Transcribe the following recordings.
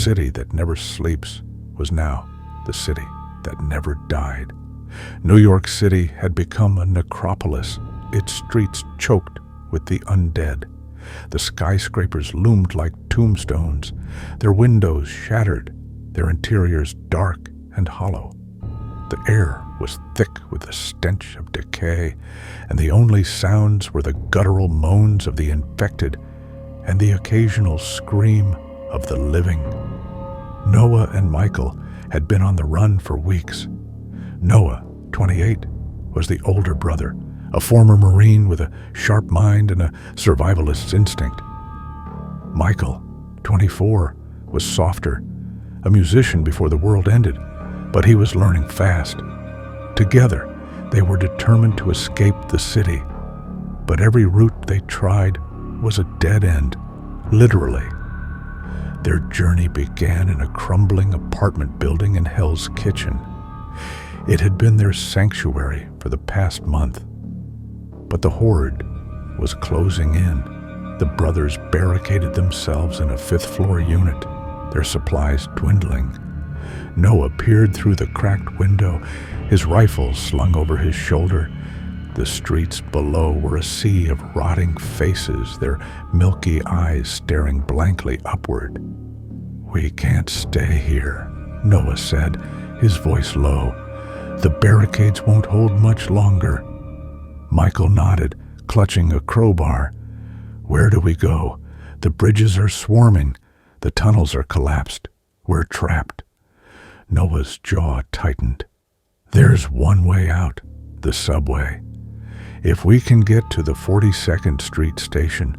city that never sleeps was now the city that never died. New York City had become a necropolis, its streets choked with the undead. The skyscrapers loomed like tombstones, their windows shattered, their interiors dark and hollow. The air was thick with the stench of decay, and the only sounds were the guttural moans of the infected and the occasional scream of the living. Noah and Michael had been on the run for weeks. Noah, 28, was the older brother, a former Marine with a sharp mind and a survivalist's instinct. Michael, 24, was softer, a musician before the world ended, but he was learning fast. Together, they were determined to escape the city, but every route they tried was a dead end, literally. Their journey began in a crumbling apartment building in Hell's Kitchen. It had been their sanctuary for the past month. But the horde was closing in. The brothers barricaded themselves in a fifth-floor unit, their supplies dwindling. Noah peered through the cracked window, his rifle slung over his shoulder. The streets below were a sea of rotting faces, their milky eyes staring blankly upward. "We can't stay here," Noah said, his voice low. "The barricades won't hold much longer." Michael nodded, clutching a crowbar. "Where do we go? The bridges are swarming. The tunnels are collapsed. We're trapped." Noah's jaw tightened. "There's one way out, the subway. If we can get to the 42nd Street station,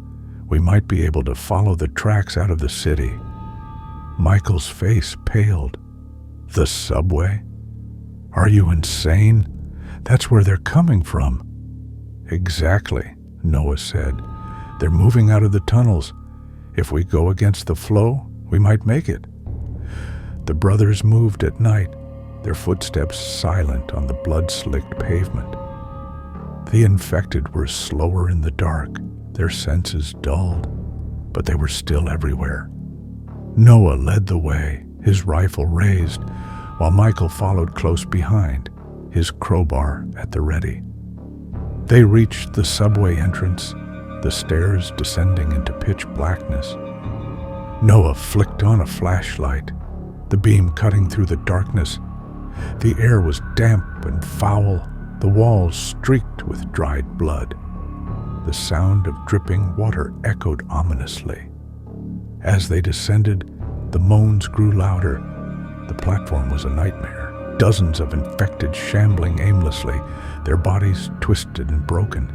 we might be able to follow the tracks out of the city." Michael's face paled. "The subway? Are you insane? That's where they're coming from." "Exactly," Noah said. "They're moving out of the tunnels. If we go against the flow, we might make it." The brothers moved at night, their footsteps silent on the blood-slicked pavement. The infected were slower in the dark, their senses dulled, but they were still everywhere. Noah led the way, his rifle raised, while Michael followed close behind, his crowbar at the ready. They reached the subway entrance, the stairs descending into pitch blackness. Noah flicked on a flashlight, the beam cutting through the darkness. The air was damp and foul, the walls streaked with dried blood. The sound of dripping water echoed ominously. As they descended, the moans grew louder. The platform was a nightmare. Dozens of infected shambling aimlessly, their bodies twisted and broken.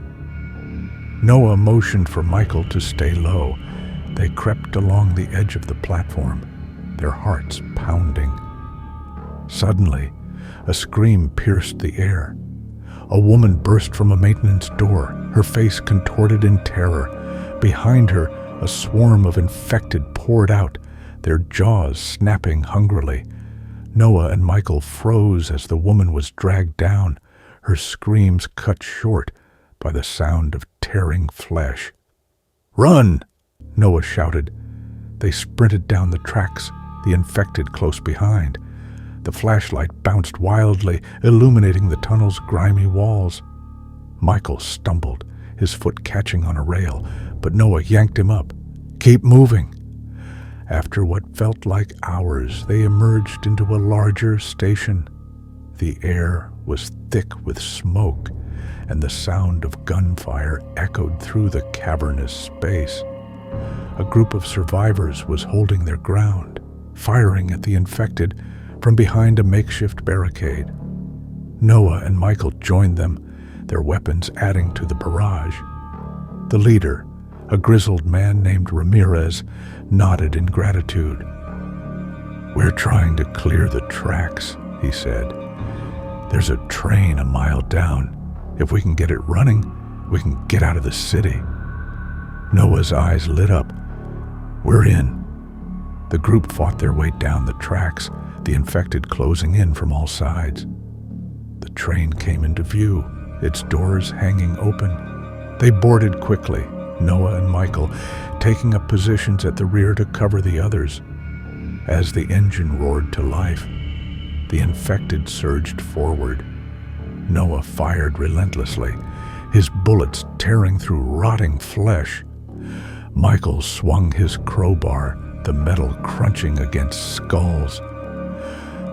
Noah motioned for Michael to stay low. They crept along the edge of the platform, their hearts pounding. Suddenly, a scream pierced the air. A woman burst from a maintenance door, her face contorted in terror. Behind her, a swarm of infected poured out, their jaws snapping hungrily. Noah and Michael froze as the woman was dragged down, her screams cut short by the sound of tearing flesh. "Run!" Noah shouted. They sprinted down the tracks, the infected close behind. The flashlight bounced wildly, illuminating the tunnel's grimy walls. Michael stumbled, his foot catching on a rail, but Noah yanked him up. "Keep moving." After what felt like hours, they emerged into a larger station. The air was thick with smoke, and the sound of gunfire echoed through the cavernous space. A group of survivors was holding their ground, firing at the infected from behind a makeshift barricade. Noah and Michael joined them, their weapons adding to the barrage. The leader, a grizzled man named Ramirez, nodded in gratitude. "We're trying to clear the tracks," he said. "There's a train a mile down. If we can get it running, we can get out of the city." Noah's eyes lit up. "We're in." The group fought their way down the tracks, the infected closing in from all sides. The train came into view, its doors hanging open. They boarded quickly, Noah and Michael taking up positions at the rear to cover the others. As the engine roared to life, the infected surged forward. Noah fired relentlessly, his bullets tearing through rotting flesh. Michael swung his crowbar, the metal crunching against skulls.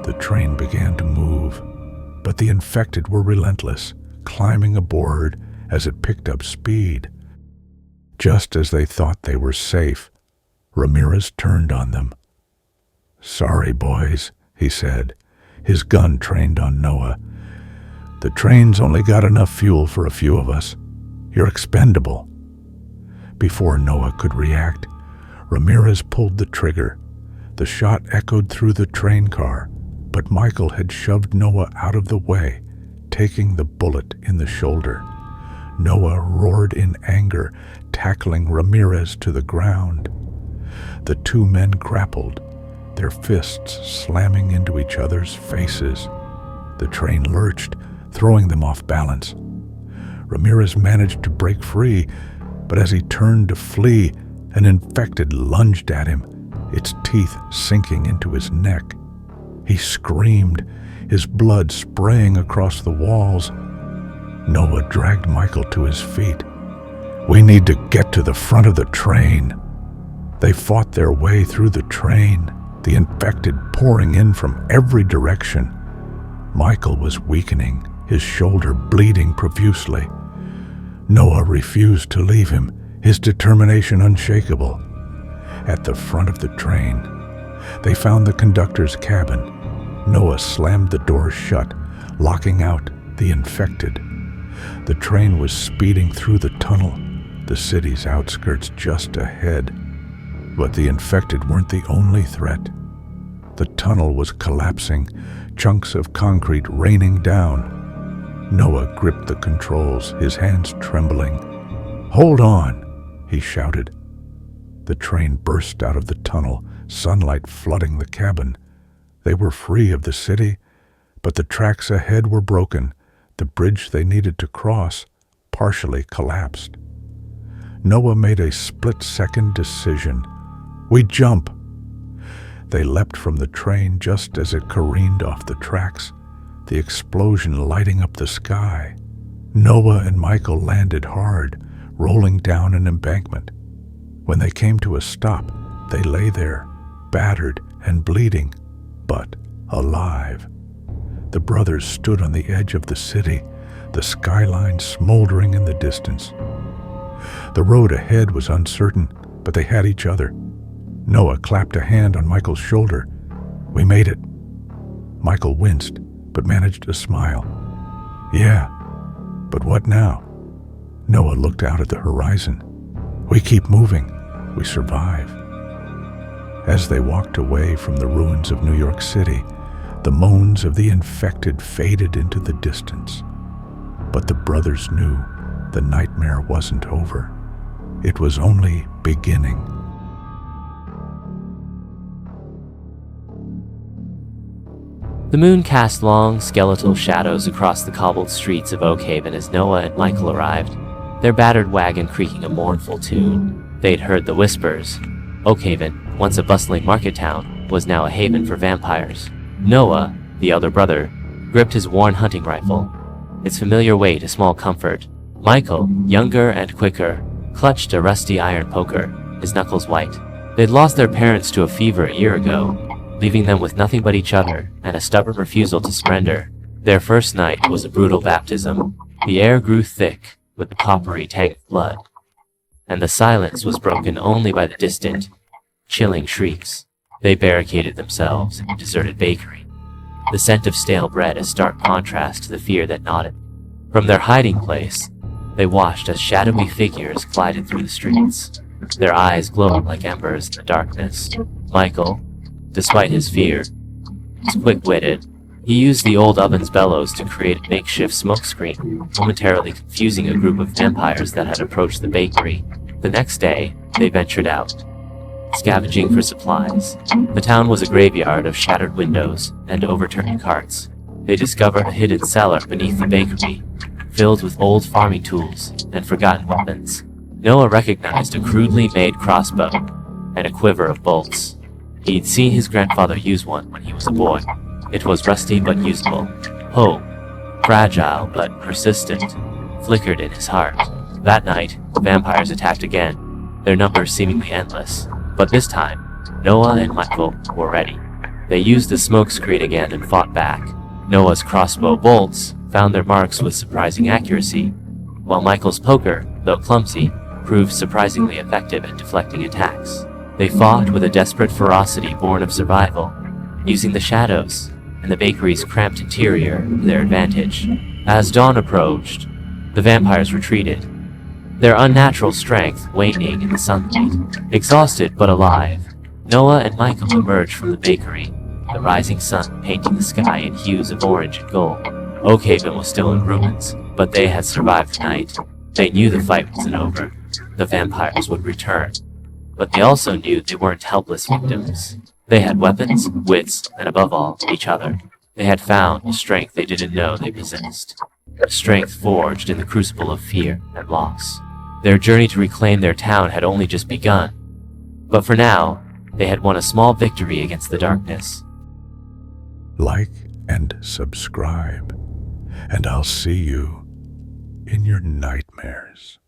The train began to move, but the infected were relentless, climbing aboard as it picked up speed. Just as they thought they were safe, Ramirez turned on them. "Sorry, boys," he said, his gun trained on Noah. "The train's only got enough fuel for a few of us. You're expendable." Before Noah could react, Ramirez pulled the trigger. The shot echoed through the train car, but Michael had shoved Noah out of the way, taking the bullet in the shoulder. Noah roared in anger, tackling Ramirez to the ground. The two men grappled, their fists slamming into each other's faces. The train lurched, throwing them off balance. Ramirez managed to break free, but as he turned to flee, an infected lunged at him, its teeth sinking into his neck. He screamed, his blood spraying across the walls. Noah dragged Michael to his feet. "We need to get to the front of the train." They fought their way through the train, the infected pouring in from every direction. Michael was weakening, his shoulder bleeding profusely. Noah refused to leave him, his determination unshakable. At the front of the train, they found the conductor's cabin. Noah slammed the door shut, locking out the infected. The train was speeding through the tunnel, the city's outskirts just ahead. But the infected weren't the only threat. The tunnel was collapsing, chunks of concrete raining down. Noah gripped the controls, his hands trembling. "Hold on," he shouted. The train burst out of the tunnel, sunlight flooding the cabin. They were free of the city, but the tracks ahead were broken. The bridge they needed to cross partially collapsed. Noah made a split-second decision. "We jump." They leapt from the train just as it careened off the tracks, the explosion lighting up the sky. Noah and Michael landed hard, rolling down an embankment. When they came to a stop, they lay there, battered and bleeding, but alive. The brothers stood on the edge of the city, the skyline smoldering in the distance. The road ahead was uncertain, but they had each other. Noah clapped a hand on Michael's shoulder. "We made it." Michael winced, but managed a smile. "Yeah, but what now?" Noah looked out at the horizon. "We keep moving. We survive." As they walked away from the ruins of New York City, the moans of the infected faded into the distance. But the brothers knew the nightmare wasn't over. It was only beginning. The moon cast long, skeletal shadows across the cobbled streets of Oakhaven as Noah and Michael arrived, their battered wagon creaking a mournful tune. They'd heard the whispers. Oakhaven, once a bustling market town, was now a haven for vampires. Noah, the elder brother, gripped his worn hunting rifle, its familiar weight a small comfort. Michael, younger and quicker, clutched a rusty iron poker, his knuckles white. They'd lost their parents to a fever a year ago, leaving them with nothing but each other and a stubborn refusal to surrender. Their first night was a brutal baptism. The air grew thick with the coppery tang of blood, and the silence was broken only by the distant, chilling shrieks. They barricaded themselves in a deserted bakery, the scent of stale bread a stark contrast to the fear that gnawed it. From their hiding place, they watched as shadowy figures glided through the streets, their eyes glowing like embers in the darkness. Michael, despite his fear, was quick-witted. He used the old oven's bellows to create a makeshift smokescreen, momentarily confusing a group of vampires that had approached the bakery. The next day, they ventured out, scavenging for supplies. The town was a graveyard of shattered windows and overturned carts. They discovered a hidden cellar beneath the bakery, filled with old farming tools and forgotten weapons. Noah recognized a crudely made crossbow and a quiver of bolts. He'd seen his grandfather use one when he was a boy. It was rusty but usable. Hope, fragile but persistent, flickered in his heart. That night, the vampires attacked again, their numbers seemingly endless. But this time, Noah and Michael were ready. They used the smokescreen again and fought back. Noah's crossbow bolts found their marks with surprising accuracy, while Michael's poker, though clumsy, proved surprisingly effective at deflecting attacks. They fought with a desperate ferocity born of survival, using the shadows and the bakery's cramped interior to their advantage. As dawn approached, the vampires retreated, their unnatural strength waning in the sunlight. Exhausted but alive, Noah and Michael emerged from the bakery, the rising sun painting the sky in hues of orange and gold. Oakhaven was still in ruins, but they had survived the night. They knew the fight wasn't over. The vampires would return. But they also knew they weren't helpless victims. They had weapons, wits, and above all, each other. They had found a strength they didn't know they possessed. A strength forged in the crucible of fear and loss. Their journey to reclaim their town had only just begun. But for now, they had won a small victory against the darkness. Like and subscribe, and I'll see you in your nightmares.